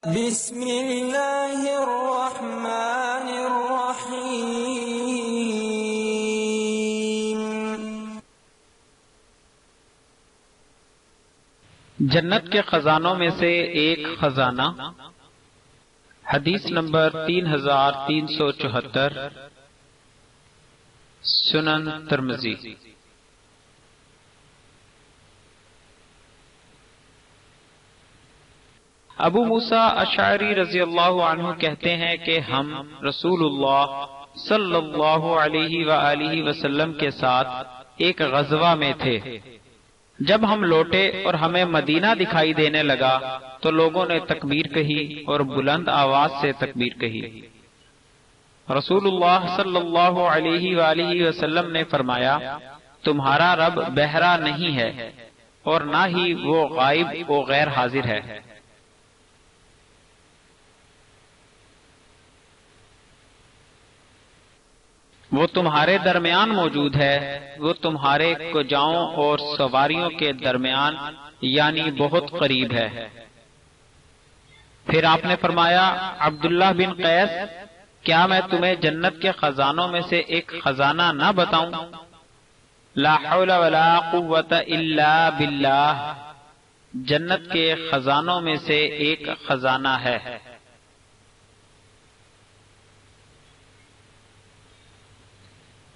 بسم اللہ الرحمن الرحیم۔ جنت کے خزانوں میں سے ایک خزانہ، حدیث نمبر 3374، سنن ترمذی۔ ابو موسیٰ اشعری رضی اللہ عنہ کہتے ہیں کہ ہم رسول اللہ صلی اللہ علیہ وآلہ وسلم کے ساتھ ایک غزوہ میں تھے۔ جب ہم لوٹے اور ہمیں مدینہ دکھائی دینے لگا تو لوگوں نے تکبیر کہی اور بلند آواز سے تکبیر کہی۔ رسول اللہ صلی اللہ علیہ وآلہ وسلم نے فرمایا، تمہارا رب بہرا نہیں ہے اور نہ ہی وہ غائب و غیر حاضر ہے۔ وہ تمہارے درمیان موجود ہے، وہ تمہارے کجاؤں اور سواریوں کے درمیان یعنی بہت قریب ہے۔ پھر آپ نے فرمایا، عبداللہ بن قیس، کیا میں تمہیں جنت کے خزانوں میں سے ایک خزانہ نہ بتاؤں؟ لا حول ولا قوت الا باللہ، جنت کے خزانوں میں سے ایک خزانہ ہے۔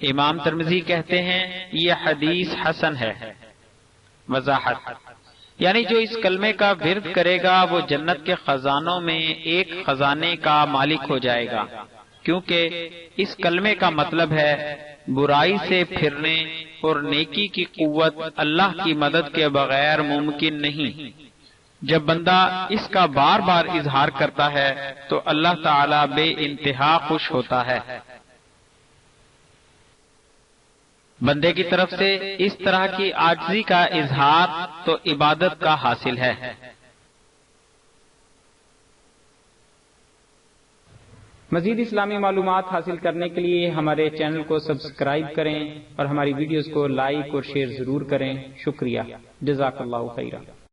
امام ترمذی کہتے ہیں یہ حدیث حسن ہے۔ وضاحت، یعنی جو اس کلمے کا ورد کرے گا وہ جنت کے خزانوں میں ایک خزانے کا مالک ہو جائے گا، کیونکہ اس کلمے کا مطلب ہے برائی سے پھرنے اور نیکی کی قوت اللہ کی مدد کے بغیر ممکن نہیں۔ جب بندہ اس کا بار بار اظہار کرتا ہے تو اللہ تعالی بے انتہا خوش ہوتا ہے۔ بندے کی طرف سے اس طرح کی عاجزی کا اظہار تو عبادت کا حاصل ہے۔ مزید اسلامی معلومات حاصل کرنے کے لیے ہمارے چینل کو سبسکرائب کریں اور ہماری ویڈیوز کو لائک اور شیئر ضرور کریں۔ شکریہ، جزاک اللہ خیرہ۔